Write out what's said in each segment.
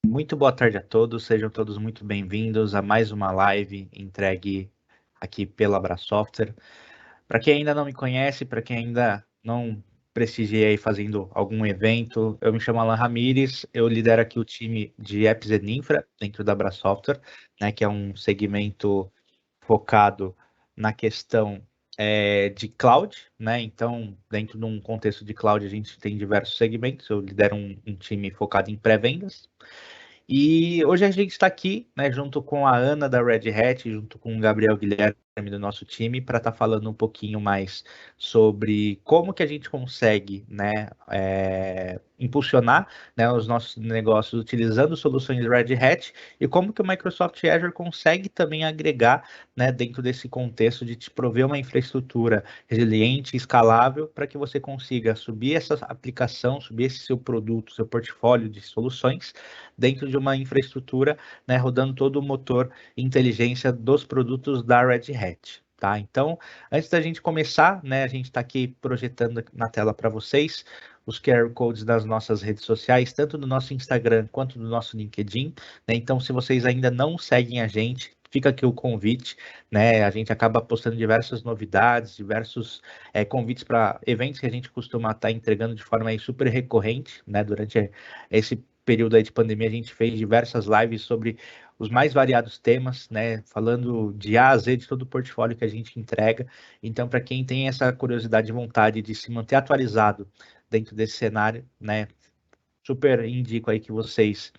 Muito boa tarde a todos, sejam todos muito bem-vindos a mais uma live entregue aqui pela Abra Software. Para quem ainda não me conhece, para quem ainda não prestigiei aí fazendo algum evento, eu me chamo Alan Ramires, eu lidero aqui o time de Apps and Infra dentro da Abra Software, né, que é um segmento focado na questão de cloud, né? Então, dentro de um contexto de cloud, a gente tem diversos segmentos. Eu lidero um time focado em pré-vendas. E hoje a gente está aqui, né, junto com a Ana da Red Hat, junto com o Gabriel Guilherme do nosso time, para estar falando um pouquinho mais sobre como que a gente consegue, né, impulsionar, né, os nossos negócios utilizando soluções Red Hat e como que o Microsoft Azure consegue também agregar, né, dentro desse contexto de te prover uma infraestrutura resiliente, escalável, para que você consiga subir essa aplicação, subir esse seu produto, seu portfólio de soluções dentro de uma infraestrutura, né, rodando todo o motor e inteligência dos produtos da Red Hat. Tá? Então, antes da gente começar, né, a gente está aqui projetando na tela para vocês os QR Codes das nossas redes sociais, tanto do nosso Instagram quanto do nosso LinkedIn. Né? Então, se vocês ainda não seguem a gente, fica aqui o convite, né? A gente acaba postando diversas novidades, diversos convites para eventos que a gente costuma estar entregando de forma aí super recorrente, né? Durante esse período aí de pandemia, a gente fez diversas lives sobre os mais variados temas, né? Falando de A a Z de todo o portfólio que a gente entrega. Então, para quem tem essa curiosidade e vontade de se manter atualizado dentro desse cenário, né? Super indico aí que vocês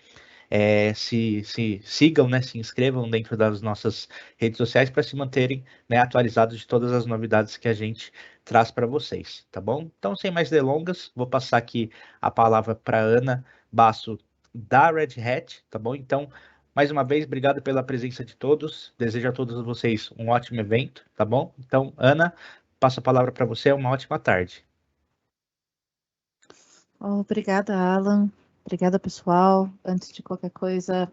se sigam, né, se inscrevam dentro das nossas redes sociais para se manterem, né, atualizados de todas as novidades que a gente traz para vocês, tá bom? Então, sem mais delongas, vou passar aqui a palavra para Ana Basso da Red Hat, tá bom? Então, mais uma vez, obrigado pela presença de todos. Desejo a todos vocês um ótimo evento, tá bom? Então, Ana, passo a palavra para você. Uma ótima tarde. Obrigada, Alan. Obrigada, pessoal. Antes de qualquer coisa,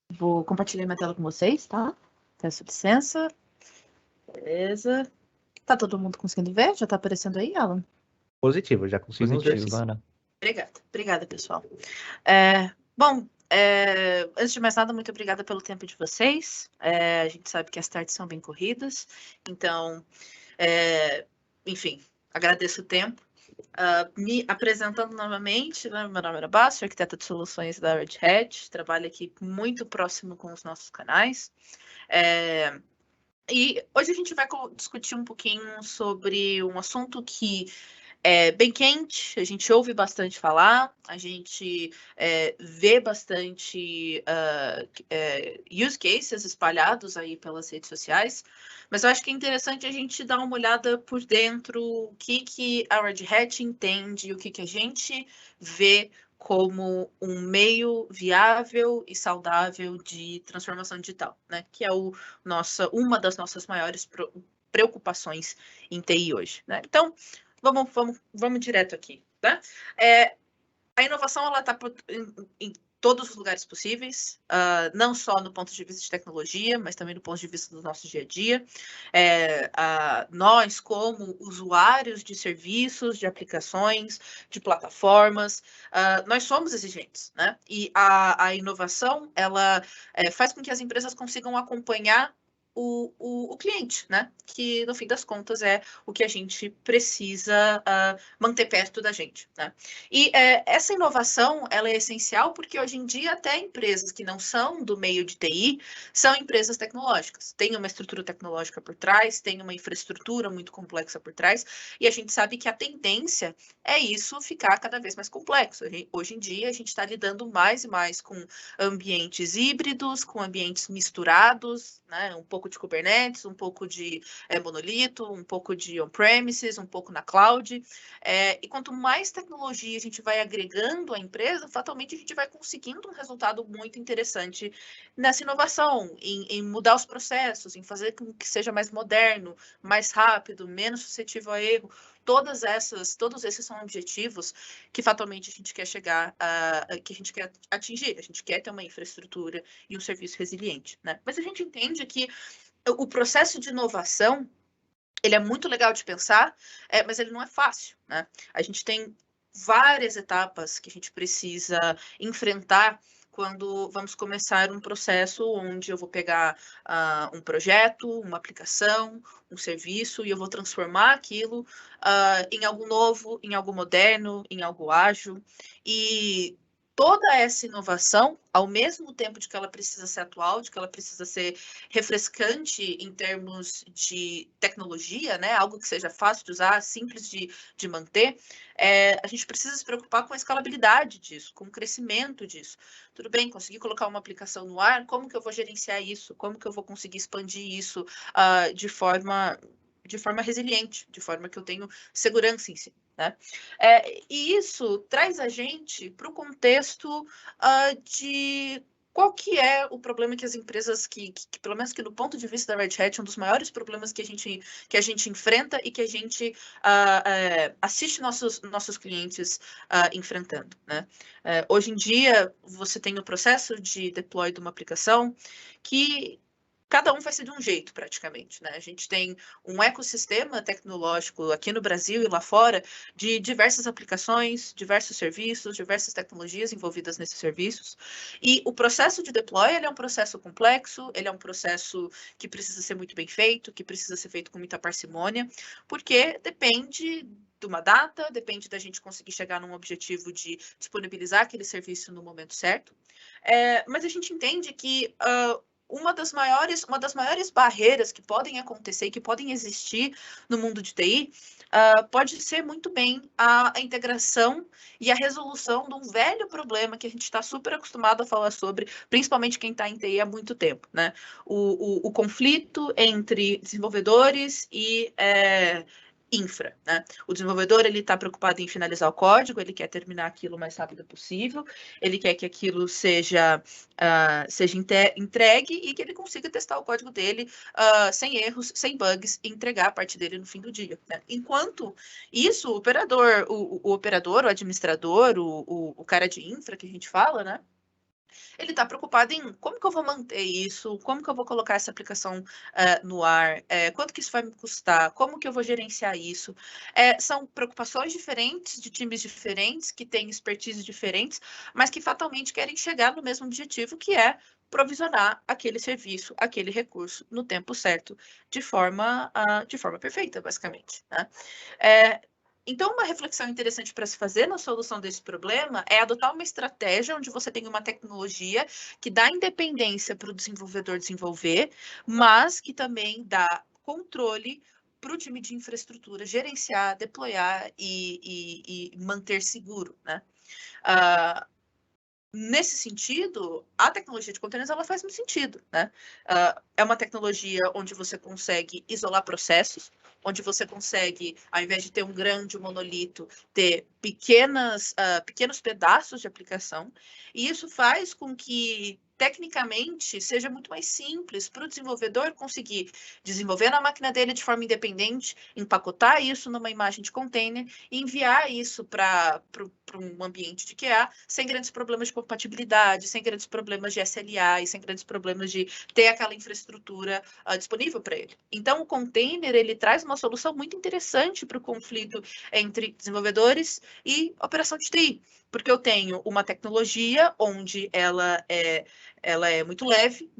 vou compartilhar minha tela com vocês, tá? Peço licença. Beleza. Tá todo mundo conseguindo ver? Já tá aparecendo aí, Alan? Positivo, já conseguimos ver sim. Ana. Obrigada, pessoal. Bom, antes de mais nada, muito obrigada pelo tempo de vocês. A gente sabe que as tardes são bem corridas, então, enfim, agradeço o tempo. Me apresentando novamente, né, meu nome é Ana Basso, arquiteta de soluções da Red Hat, trabalho aqui muito próximo com os nossos canais. E hoje a gente vai discutir um pouquinho sobre um assunto que é bem quente, a gente ouve bastante falar, a gente vê bastante use cases espalhados aí pelas redes sociais, mas eu acho que é interessante a gente dar uma olhada por dentro, o que a Red Hat entende, o que a gente vê como um meio viável e saudável de transformação digital, né? Que é uma das nossas maiores preocupações em TI hoje, né? Então, vamos direto aqui, né? A inovação ela está em todos os lugares possíveis, não só no ponto de vista de tecnologia, mas também do ponto de vista do nosso dia a dia. Nós, como usuários de serviços, de aplicações, de plataformas, nós somos exigentes, né? E a inovação ela faz com que as empresas consigam acompanhar o cliente, né? Que no fim das contas é o que a gente precisa manter perto da gente, né? E essa inovação ela é essencial porque hoje em dia até empresas que não são do meio de TI são empresas tecnológicas. Tem uma estrutura tecnológica por trás, tem uma infraestrutura muito complexa por trás, e a gente sabe que a tendência é isso ficar cada vez mais complexo. Hoje em dia a gente está lidando mais e mais com ambientes híbridos, com ambientes misturados, né? Um pouco de Kubernetes, um pouco de monolito, um pouco de on-premises, um pouco na cloud. E quanto mais tecnologia a gente vai agregando à empresa, fatalmente a gente vai conseguindo um resultado muito interessante nessa inovação, em mudar os processos, em fazer com que seja mais moderno, mais rápido, menos suscetível a erro. Todos esses são objetivos que fatalmente a gente quer chegar que a gente quer atingir. A gente quer ter uma infraestrutura e um serviço resiliente, né? Mas a gente entende que o processo de inovação ele é muito legal de pensar, mas ele não é fácil, né? A gente tem várias etapas que a gente precisa enfrentar quando vamos começar um processo onde eu vou pegar um projeto, uma aplicação, um serviço, e eu vou transformar aquilo em algo novo, em algo moderno, em algo ágil. E toda essa inovação, ao mesmo tempo de que ela precisa ser atual, de que ela precisa ser refrescante em termos de tecnologia, né? Algo que seja fácil de usar, simples de manter, a gente precisa se preocupar com a escalabilidade disso, com o crescimento disso. Tudo bem, consegui colocar uma aplicação no ar, como que eu vou gerenciar isso? Como que eu vou conseguir expandir isso de forma resiliente, de forma que eu tenho segurança em si, né? E isso traz a gente para o contexto de qual que é o problema que as empresas, que pelo menos que do ponto de vista da Red Hat, um dos maiores problemas que a gente enfrenta e que a gente assiste nossos clientes enfrentando, né? Hoje em dia, você tem o processo de deploy de uma aplicação que cada um vai ser de um jeito, praticamente, né? A gente tem um ecossistema tecnológico aqui no Brasil e lá fora de diversas aplicações, diversos serviços, diversas tecnologias envolvidas nesses serviços. E o processo de deploy, ele é um processo complexo, ele é um processo que precisa ser muito bem feito, que precisa ser feito com muita parcimônia, porque depende de uma data, depende da gente conseguir chegar num objetivo de disponibilizar aquele serviço no momento certo. Mas a gente entende que uma das maiores barreiras que podem acontecer e que podem existir no mundo de TI pode ser muito bem a integração e a resolução de um velho problema que a gente está super acostumado a falar sobre, principalmente quem está em TI há muito tempo, né? O conflito entre desenvolvedores e infra, né? O desenvolvedor, ele está preocupado em finalizar o código, ele quer terminar aquilo o mais rápido possível, ele quer que aquilo seja entregue e que ele consiga testar o código dele sem erros, sem bugs, e entregar a parte dele no fim do dia, né? Enquanto isso, o operador, o administrador, o cara de infra que a gente fala, né? Ele está preocupado em como que eu vou manter isso, como que eu vou colocar essa aplicação no ar, quanto que isso vai me custar, como que eu vou gerenciar isso. São preocupações diferentes, de times diferentes, que têm expertise diferentes, mas que fatalmente querem chegar no mesmo objetivo, que é provisionar aquele serviço, aquele recurso no tempo certo, de forma perfeita, basicamente, né? Então, uma reflexão interessante para se fazer na solução desse problema é adotar uma estratégia onde você tem uma tecnologia que dá independência para o desenvolvedor desenvolver, mas que também dá controle para o time de infraestrutura gerenciar, deployar e manter seguro, né? Nesse sentido, a tecnologia de containers ela faz muito sentido, né? É uma tecnologia onde você consegue isolar processos, onde você consegue, ao invés de ter um grande monolito, ter pequenos pedaços de aplicação, e isso faz com que tecnicamente seja muito mais simples para o desenvolvedor conseguir desenvolver na máquina dele de forma independente, empacotar isso numa imagem de container e enviar isso para um ambiente de QA sem grandes problemas de compatibilidade, sem grandes problemas de SLA e sem grandes problemas de ter aquela infraestrutura disponível para ele. Então, o container ele traz uma solução muito interessante para o conflito entre desenvolvedores e operação de TI, porque eu tenho uma tecnologia onde ela é muito leve,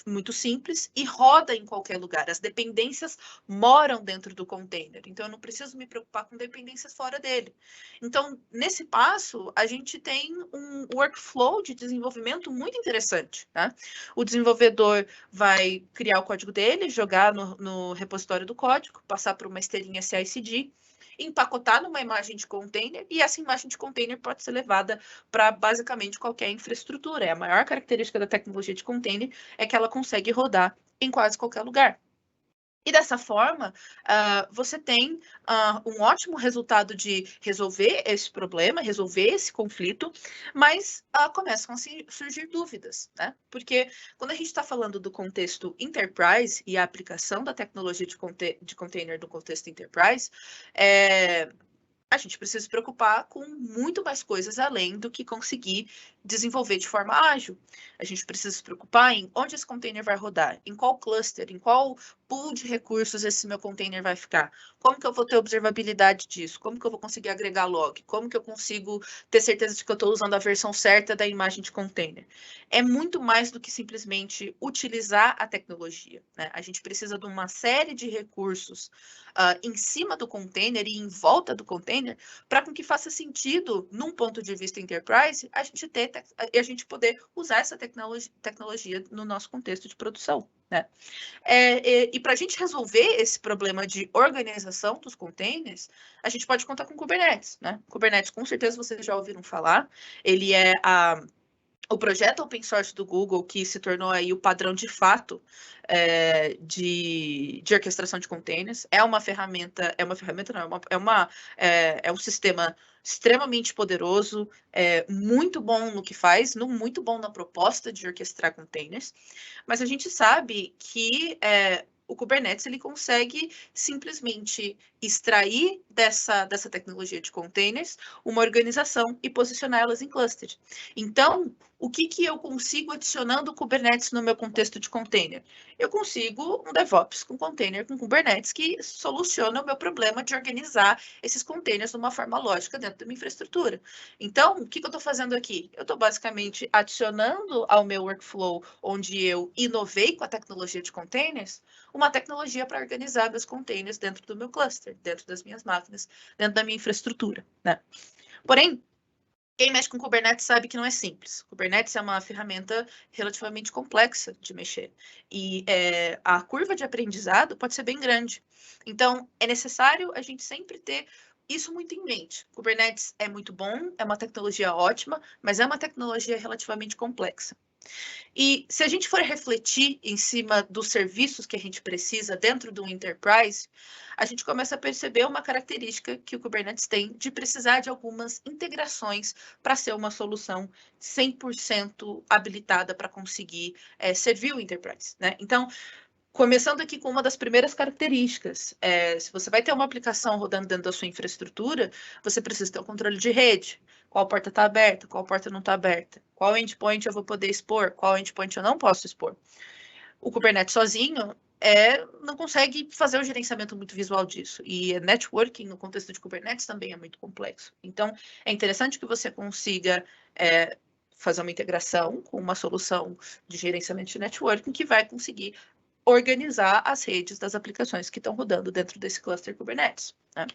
muito simples e roda em qualquer lugar. As dependências moram dentro do container, então eu não preciso me preocupar com dependências fora dele. Então, nesse passo, a gente tem um workflow de desenvolvimento muito interessante, né? O desenvolvedor vai criar o código dele, jogar no repositório do código, passar por uma esteirinha CI/CD, empacotar numa imagem de container, e essa imagem de container pode ser levada para basicamente qualquer infraestrutura. A maior característica da tecnologia de container é que ela consegue rodar em quase qualquer lugar. E dessa forma, você tem um ótimo resultado de resolver esse problema, resolver esse conflito, mas começam a surgir dúvidas, né? Porque quando a gente está falando do contexto enterprise e a aplicação da tecnologia de container no contexto enterprise, a gente precisa se preocupar com muito mais coisas além do que conseguir desenvolver de forma ágil. A gente precisa se preocupar em onde esse container vai rodar, em qual cluster, em qual pool de recursos esse meu container vai ficar? Como que eu vou ter observabilidade disso? Como que eu vou conseguir agregar log? Como que eu consigo ter certeza de que eu estou usando a versão certa da imagem de container? É muito mais do que simplesmente utilizar a tecnologia, né? A gente precisa de uma série de recursos em cima do container e em volta do container para com que faça sentido, num ponto de vista enterprise, a gente poder usar essa tecnologia no nosso contexto de produção, né? E para a gente resolver esse problema de organização dos containers, a gente pode contar com Kubernetes, né? Kubernetes, com certeza, vocês já ouviram falar. Ele é o projeto open source do Google que se tornou aí o padrão de fato de orquestração de containers. É um sistema extremamente poderoso, muito bom no que faz, muito bom na proposta de orquestrar containers, mas a gente sabe que o Kubernetes ele consegue simplesmente extrair dessa tecnologia de containers uma organização e posicioná-las em cluster. Então, o que eu consigo adicionando o Kubernetes no meu contexto de container? Eu consigo um DevOps com container com Kubernetes que soluciona o meu problema de organizar esses containers de uma forma lógica dentro da minha infraestrutura. Então, o que eu estou fazendo aqui? Eu estou basicamente adicionando ao meu workflow, onde eu inovei com a tecnologia de containers, uma tecnologia para organizar meus containers dentro do meu cluster, dentro das minhas máquinas, dentro da minha infraestrutura, né? Porém, quem mexe com Kubernetes sabe que não é simples. Kubernetes é uma ferramenta relativamente complexa de mexer. E a curva de aprendizado pode ser bem grande. Então, é necessário a gente sempre ter isso muito em mente. Kubernetes é muito bom, é uma tecnologia ótima, mas é uma tecnologia relativamente complexa. E se a gente for refletir em cima dos serviços que a gente precisa dentro do enterprise, a gente começa a perceber uma característica que o Kubernetes tem de precisar de algumas integrações para ser uma solução 100% habilitada para conseguir servir o enterprise, né? Então, começando aqui com uma das primeiras características, se você vai ter uma aplicação rodando dentro da sua infraestrutura, você precisa ter um controle de rede. Qual porta está aberta, qual porta não está aberta, qual endpoint eu vou poder expor, qual endpoint eu não posso expor. O Kubernetes sozinho não consegue fazer o gerenciamento muito visual disso. E networking no contexto de Kubernetes também é muito complexo. Então, é interessante que você consiga fazer uma integração com uma solução de gerenciamento de networking que vai conseguir organizar as redes das aplicações que estão rodando dentro desse cluster Kubernetes, né?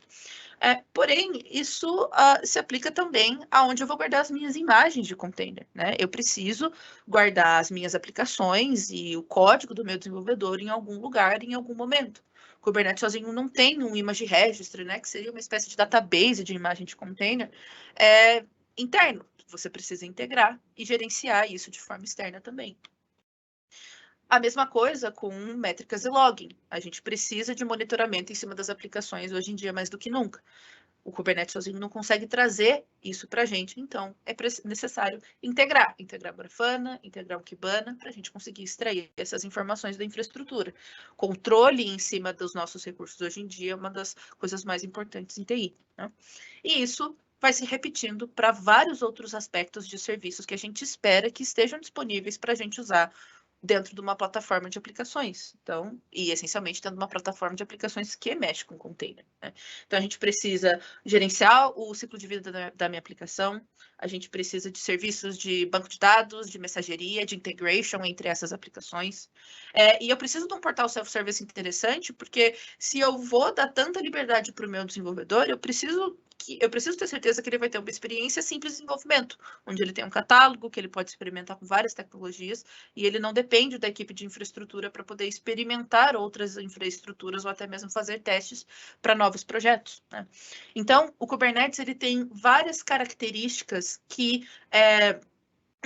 Porém, isso se aplica também aonde eu vou guardar as minhas imagens de container, né? Eu preciso guardar as minhas aplicações e o código do meu desenvolvedor em algum lugar, em algum momento. O Kubernetes sozinho não tem um image registry, né? Que seria uma espécie de database de imagem de container interno. Você precisa integrar e gerenciar isso de forma externa também. A mesma coisa com métricas e logging. A gente precisa de monitoramento em cima das aplicações hoje em dia mais do que nunca. O Kubernetes sozinho não consegue trazer isso para a gente, então é necessário integrar Grafana, integrar o Kibana, para a gente conseguir extrair essas informações da infraestrutura. Controle em cima dos nossos recursos hoje em dia é uma das coisas mais importantes em TI, né? E isso vai se repetindo para vários outros aspectos de serviços que a gente espera que estejam disponíveis para a gente usar dentro de uma plataforma de aplicações. Então, e essencialmente dentro de uma plataforma de aplicações que mexe com container, né? Então, a gente precisa gerenciar o ciclo de vida da minha aplicação, a gente precisa de serviços de banco de dados, de mensageria, de integration entre essas aplicações. E eu preciso de um portal self-service interessante, porque se eu vou dar tanta liberdade para o meu desenvolvedor, eu preciso ter certeza que ele vai ter uma experiência simples de desenvolvimento, onde ele tem um catálogo, que ele pode experimentar com várias tecnologias, e ele não depende da equipe de infraestrutura para poder experimentar outras infraestruturas ou até mesmo fazer testes para novos projetos, né? Então, o Kubernetes ele tem várias características que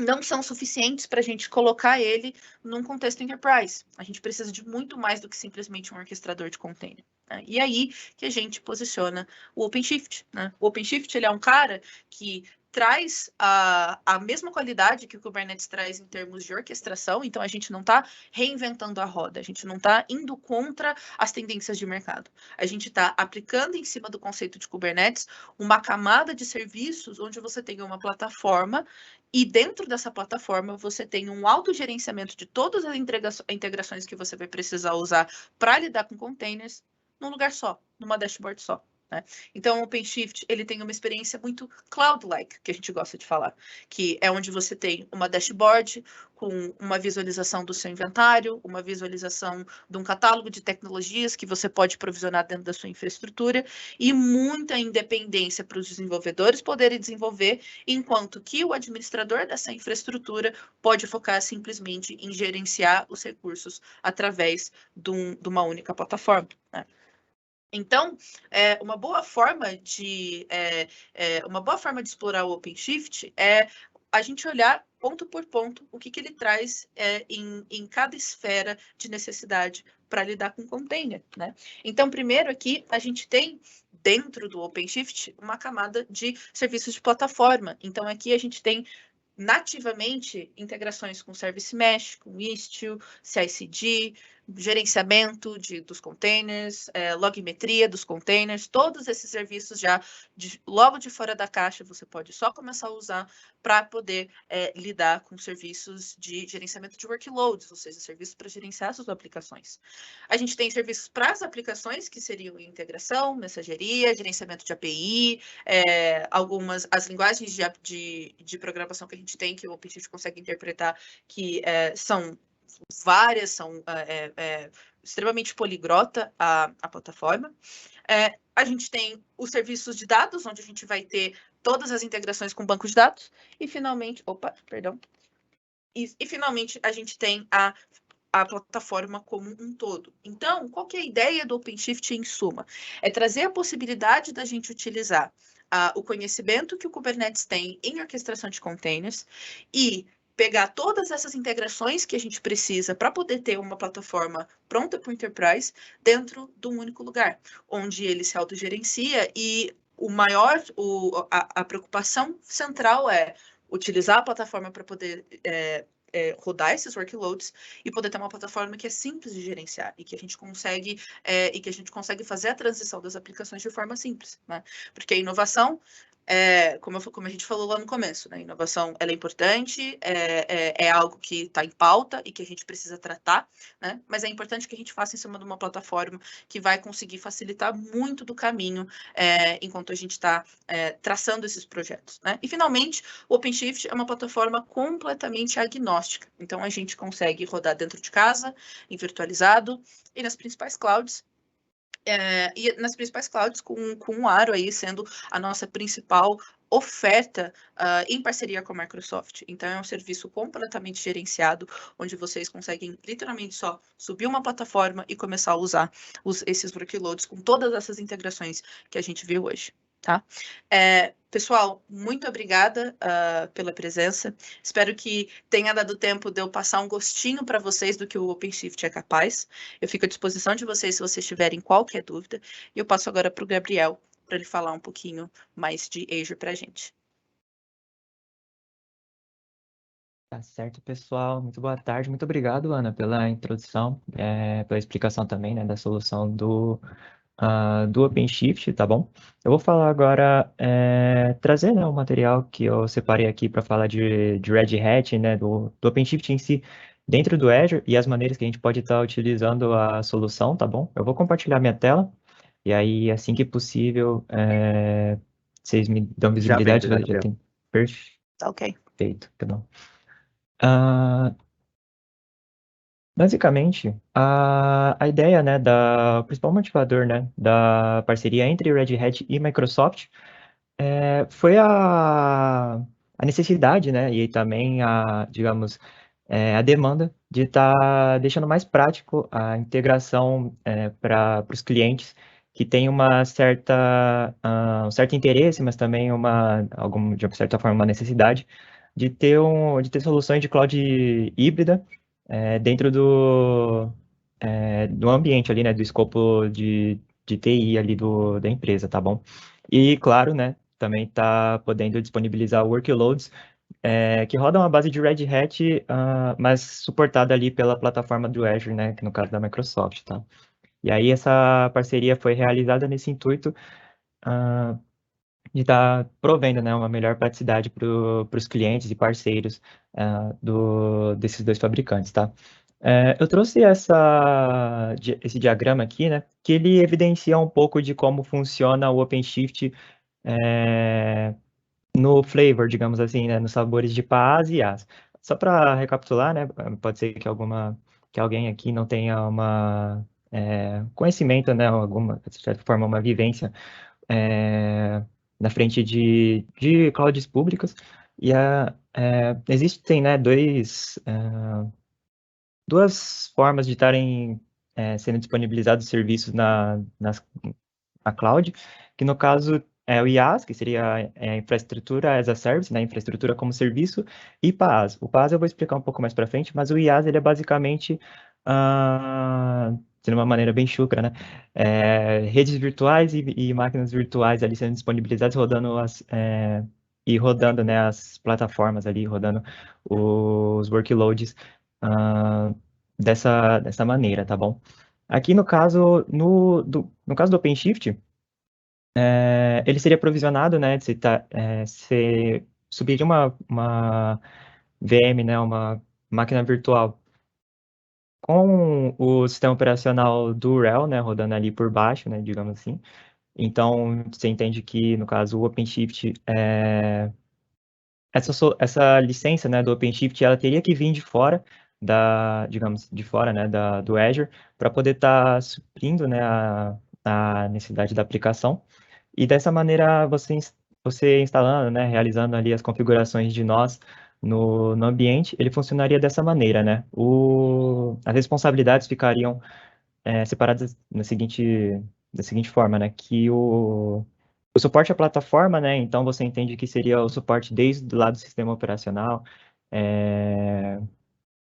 não são suficientes para a gente colocar ele num contexto enterprise. A gente precisa de muito mais do que simplesmente um orquestrador de container, né? E aí que a gente posiciona o OpenShift, né? O OpenShift ele é um cara que traz a mesma qualidade que o Kubernetes traz em termos de orquestração, então a gente não está reinventando a roda, a gente não está indo contra as tendências de mercado. A gente está aplicando em cima do conceito de Kubernetes uma camada de serviços onde você tem uma plataforma e dentro dessa plataforma você tem um autogerenciamento de todas as integrações que você vai precisar usar para lidar com containers num lugar só, numa dashboard só. Né? Então, o OpenShift ele tem uma experiência muito cloud-like, que a gente gosta de falar, que é onde você tem uma dashboard com uma visualização do seu inventário, uma visualização de um catálogo de tecnologias que você pode provisionar dentro da sua infraestrutura e muita independência para os desenvolvedores poderem desenvolver, enquanto que o administrador dessa infraestrutura pode focar simplesmente em gerenciar os recursos através de uma única plataforma. Né? Então, uma boa forma de explorar o OpenShift é a gente olhar ponto por ponto o que ele traz em cada esfera de necessidade para lidar com container. Né? Então, primeiro aqui, a gente tem dentro do OpenShift uma camada de serviços de plataforma. Então, aqui a gente tem nativamente integrações com Service Mesh, com Istio, CI/CD, gerenciamento dos containers, logimetria dos containers, todos esses serviços já logo de fora da caixa você pode só começar a usar para poder lidar com serviços de gerenciamento de workloads, ou seja, serviços para gerenciar suas aplicações. A gente tem serviços para as aplicações, que seriam integração, mensageria, gerenciamento de API, as linguagens de programação que a gente tem, que o OpenShift consegue interpretar, que são várias, são extremamente poliglota a plataforma. A gente tem os serviços de dados, onde a gente vai ter todas as integrações com banco de dados. E finalmente, finalmente a gente tem a plataforma como um todo. Então, qual que é a ideia do OpenShift em suma? É trazer a possibilidade da gente utilizar o conhecimento que o Kubernetes tem em orquestração de containers e pegar todas essas integrações que a gente precisa para poder ter uma plataforma pronta para o enterprise dentro de um único lugar, onde ele se autogerencia e a preocupação central é utilizar a plataforma para poder rodar esses workloads e poder ter uma plataforma que é simples de gerenciar e que a gente consegue fazer a transição das aplicações de forma simples, né? Porque a inovação como a gente falou lá no começo, né? A inovação ela é importante, é algo que está em pauta e que a gente precisa tratar, né? Mas é importante que a gente faça em cima de uma plataforma que vai conseguir facilitar muito do caminho enquanto a gente está traçando esses projetos, né? E, finalmente, o OpenShift é uma plataforma completamente agnóstica. Então, a gente consegue rodar dentro de casa, em virtualizado e nas principais clouds, com o Aro aí sendo a nossa principal oferta em parceria com a Microsoft. Então, é um serviço completamente gerenciado, onde vocês conseguem literalmente só subir uma plataforma e começar a usar esses workloads com todas essas integrações que a gente viu hoje. Tá? Pessoal, muito obrigada pela presença. Espero que tenha dado tempo de eu passar um gostinho para vocês do que o OpenShift é capaz. Eu fico à disposição de vocês se vocês tiverem qualquer dúvida. E eu passo agora para o Gabriel, para ele falar um pouquinho mais de Azure para a gente. Tá certo, pessoal. Muito boa tarde. Muito obrigado, Ana, pela introdução, pela explicação também, né, da solução do OpenShift, tá bom? Eu vou falar agora, trazer, né, o material que eu separei aqui para falar de Red Hat, né, do OpenShift em si, dentro do Azure e as maneiras que a gente pode estar utilizando a solução, tá bom? Eu vou compartilhar minha tela e aí, assim que possível, vocês me dão visibilidade. Já tem... Ok. Perfeito, tá bom. Basicamente, a ideia, né, o principal motivador, né, da parceria entre Red Hat e Microsoft foi a necessidade, né, e também digamos, a demanda de estar deixando mais prático a integração para os clientes que têm um certo interesse, mas também de uma certa forma, uma necessidade de ter soluções de cloud híbrida dentro do ambiente ali, né, do escopo de TI ali da empresa, tá bom? E, claro, né, também está podendo disponibilizar workloads que rodam à base de Red Hat, mas suportada ali pela plataforma do Azure, né, que no caso da Microsoft, tá? E aí essa parceria foi realizada nesse intuito de estar provendo, né, uma melhor praticidade para os clientes e parceiros desses dois fabricantes, tá? Eu trouxe esse diagrama aqui, né, que ele evidencia um pouco de como funciona o OpenShift no flavor, digamos assim, né, nos sabores de PaaS e IaaS. Só para recapitular, né, pode ser que alguém aqui não tenha conhecimento, né, de certa forma, uma vivência na frente de clouds públicas. E existem, né, duas formas de estarem sendo disponibilizados serviços na cloud, que no caso é o IaaS, que seria a infraestrutura as a service, né, infraestrutura como serviço, e PaaS. O PaaS eu vou explicar um pouco mais para frente, mas o IaaS ele é basicamente, de uma maneira bem chucra, né, redes virtuais e máquinas virtuais ali sendo disponibilizadas, rodando, né, as plataformas ali, rodando os workloads dessa maneira, tá bom? Aqui no caso, no caso do OpenShift, ele seria provisionado, né, se subir uma VM, né, uma máquina virtual com o sistema operacional do RHEL, né, rodando ali por baixo, né, digamos assim. Então, você entende que, no caso, o OpenShift, essa licença, né, do OpenShift, ela teria que vir de fora digamos, de fora, né, do Azure, para poder estar suprindo, né, a necessidade da aplicação. E dessa maneira, você instalando, né, realizando ali as configurações de nós no ambiente, ele funcionaria dessa maneira, né? As responsabilidades ficariam separadas da seguinte forma, né? Que o suporte à plataforma, né? Então, você entende que seria o suporte desde o lado do sistema operacional,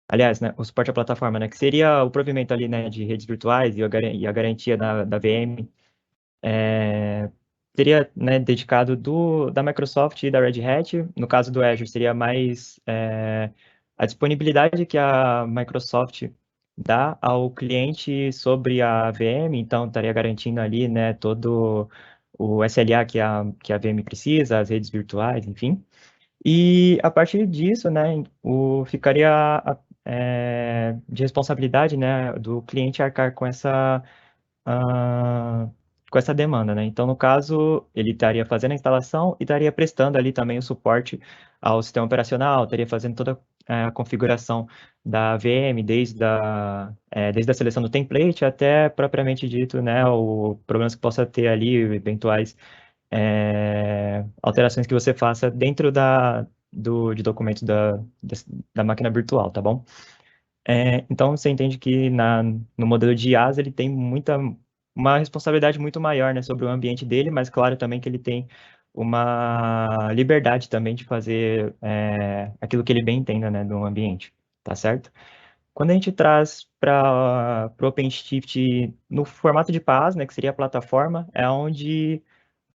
aliás, né, o suporte à plataforma, né? Que seria o provimento ali, né, de redes virtuais e a garantia da VM, seria, né, dedicado da Microsoft e da Red Hat. No caso do Azure, seria mais a disponibilidade que a Microsoft dá ao cliente sobre a VM, então estaria garantindo ali, né, todo o SLA que a VM precisa, as redes virtuais, enfim. E a partir disso, né, ficaria de responsabilidade, né, do cliente arcar ah, com essa demanda, né? Então, no caso, ele estaria fazendo a instalação e estaria prestando ali também o suporte ao sistema operacional, estaria fazendo toda a configuração da VM, desde a seleção do template até, propriamente dito, né, o problemas que possa ter ali, eventuais alterações que você faça dentro de documentos da máquina virtual, tá bom? Então, você entende que no modelo de IaaS ele tem uma responsabilidade muito maior, né, sobre o ambiente dele, mas claro também que ele tem uma liberdade também de fazer aquilo que ele bem entenda, né, no ambiente, tá certo? Quando a gente traz para o OpenShift no formato de PaaS, né, que seria a plataforma, é onde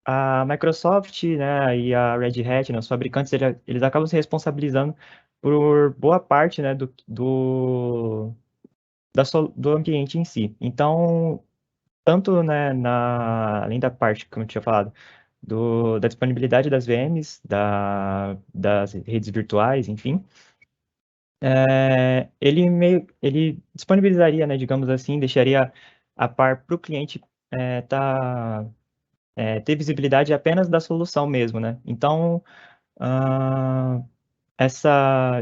a Microsoft, né, e a Red Hat, né, os fabricantes, eles acabam se responsabilizando por boa parte, né, do ambiente em si. Então, tanto, né, além da parte, como eu tinha falado, da disponibilidade das VMs, das redes virtuais, enfim, ele disponibilizaria, né, digamos assim, deixaria a par para o cliente ter visibilidade apenas da solução mesmo, né? Então,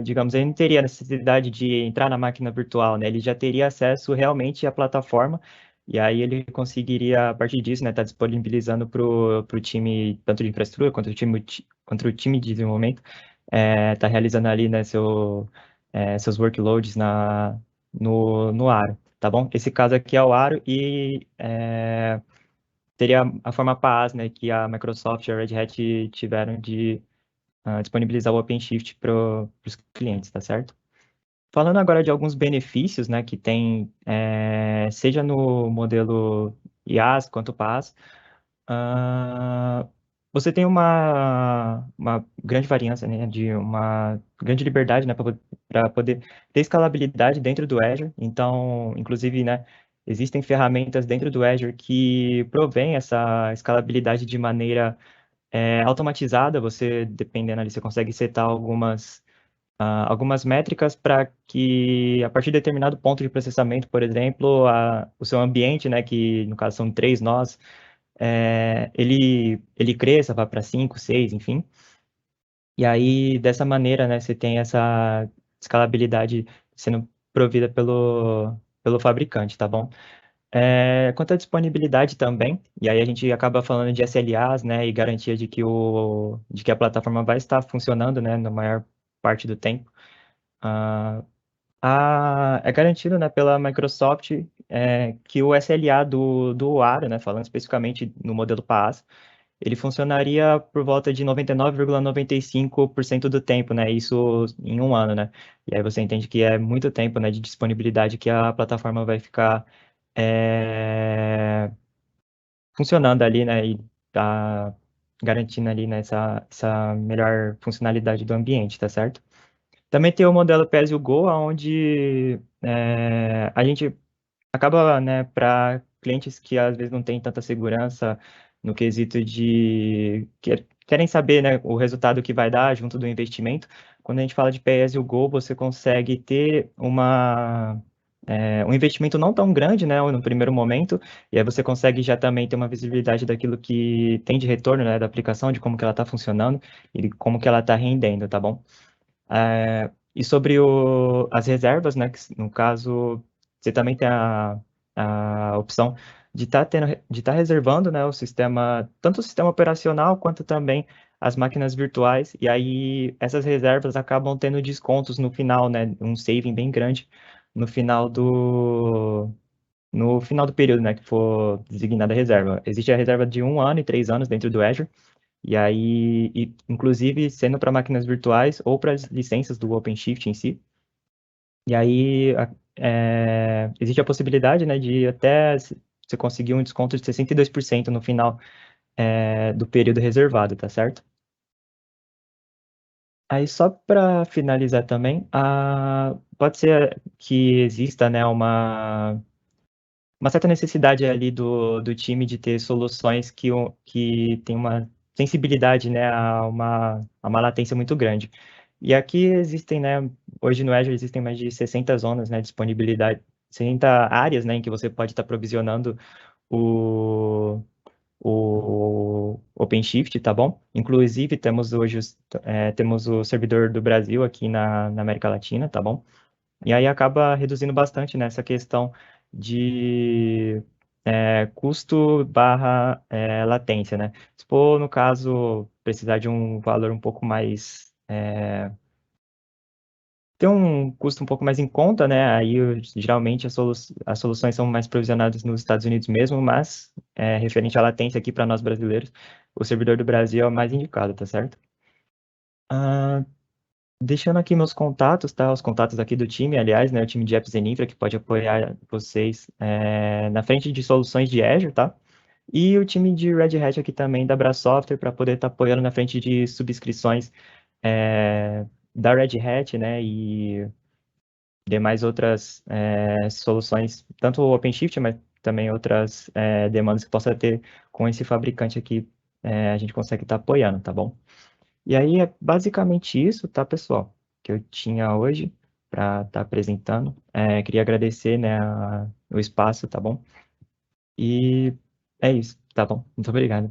digamos, ele não teria necessidade de entrar na máquina virtual, né? Ele já teria acesso realmente à plataforma, e aí ele conseguiria, a partir disso, né, estar disponibilizando para o time, tanto de infraestrutura quanto o time de desenvolvimento, tá realizando ali, né, seus workloads no Aro, tá bom? Esse caso aqui é o Aro e teria a forma PaaS, né, que a Microsoft e a Red Hat tiveram de disponibilizar o OpenShift para os clientes, tá certo? Falando agora de alguns benefícios, né, que tem, seja no modelo IaaS quanto PaaS, você tem uma grande variância, né, de uma grande liberdade, né, para poder ter escalabilidade dentro do Azure. Então, inclusive, né, existem ferramentas dentro do Azure que provém essa escalabilidade de maneira automatizada. Você, dependendo ali, você consegue setar algumas métricas para que, a partir de determinado ponto de processamento, por exemplo, o seu ambiente, né, que no caso são 3 nós, ele cresça, vá para 5, 6, enfim. E aí, dessa maneira, né, você tem essa escalabilidade sendo provida pelo fabricante, tá bom? Quanto à disponibilidade também, e aí a gente acaba falando de SLAs, né, e garantia de que a plataforma vai estar funcionando, né, na maior parte do tempo. É garantido, né, pela Microsoft que o SLA do usuário, né, falando especificamente no modelo PaaS, ele funcionaria por volta de 99,95% do tempo, né, isso em um ano, né, e aí você entende que é muito tempo, né, de disponibilidade que a plataforma vai ficar funcionando ali, né, e tá garantindo ali, né, essa melhor funcionalidade do ambiente, tá certo? Também tem o modelo PSU-Go, onde a gente acaba, né, para clientes que às vezes não têm tanta segurança no quesito de querem saber, né, o resultado que vai dar junto do investimento. Quando a gente fala de PSU-Go, você consegue ter um investimento não tão grande, né, no primeiro momento, e aí você consegue já também ter uma visibilidade daquilo que tem de retorno, né, da aplicação, de como que ela está funcionando e como que ela está rendendo, tá bom? E sobre as reservas, né, que no caso, você também tem a opção de estar reservando, né, o sistema, tanto o sistema operacional quanto também as máquinas virtuais, e aí essas reservas acabam tendo descontos no final, né, um saving bem grande no final no final do período, né, que for designada a reserva. Existe a reserva de 1 ano e 3 anos dentro do Azure, e aí, inclusive, sendo para máquinas virtuais ou para as licenças do OpenShift em si. E aí, existe a possibilidade, né, de até você conseguir um desconto de 62% no final, do período reservado, tá certo? Aí, só para finalizar também, pode ser que exista, né, uma certa necessidade ali do time de ter soluções que tem uma sensibilidade, né, a uma latência muito grande. E aqui existem, né, hoje no Azure existem mais de 60 zonas, né, disponibilidade, 60 áreas, né, em que você pode estar provisionando o OpenShift, tá bom? Inclusive, temos hoje temos o servidor do Brasil aqui na América Latina, tá bom? E aí acaba reduzindo bastante nessa questão de custo barra latência, né? Se for, no caso, precisar de um valor um pouco mais... ter um custo um pouco mais em conta, né? Aí, geralmente, as soluções são mais provisionadas nos Estados Unidos mesmo, mas referente à latência aqui para nós brasileiros, o servidor do Brasil é o mais indicado, tá certo? Deixando aqui meus contatos, tá? Os contatos aqui do time, aliás, né? O time de Apps and Infra, que pode apoiar vocês na frente de soluções de Azure, tá? E o time de Red Hat aqui também, da Bra Software, para poder estar apoiando na frente de subscrições da Red Hat, né? E demais outras soluções, tanto o OpenShift, mas também outras demandas que possa ter com esse fabricante aqui, a gente consegue estar apoiando, tá bom? E aí é basicamente isso, tá, pessoal, que eu tinha hoje para estar apresentando. Queria agradecer, né, o espaço, tá bom? E é isso, tá bom? Muito obrigado.